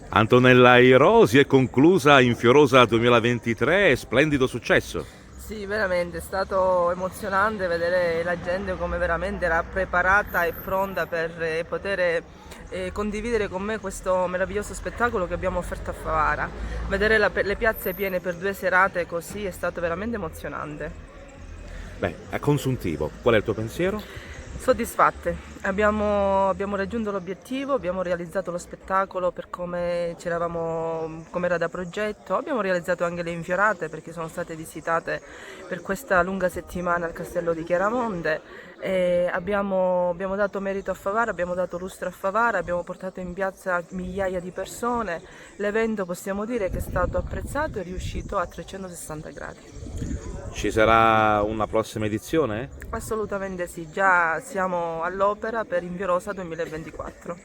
Antonella Iro si è conclusa in Fiorosa 2023, splendido successo. Sì, veramente è stato emozionante vedere la gente come veramente era preparata e pronta per poter condividere con me questo meraviglioso spettacolo che abbiamo offerto a Favara. Vedere le piazze piene per 2 serate così è stato veramente emozionante. Beh, a consuntivo, qual è il tuo pensiero? Soddisfatte, abbiamo raggiunto l'obiettivo, abbiamo realizzato lo spettacolo per come era da progetto, abbiamo realizzato anche le infiorate perché sono state visitate per questa lunga settimana al castello di Chiaramonte e abbiamo dato merito a Favara, abbiamo dato lustro a Favara, abbiamo portato in piazza migliaia di persone, l'evento possiamo dire che è stato apprezzato e riuscito a 360 gradi. Ci sarà una prossima edizione? Assolutamente sì, già siamo all'opera per Inviorosa 2024.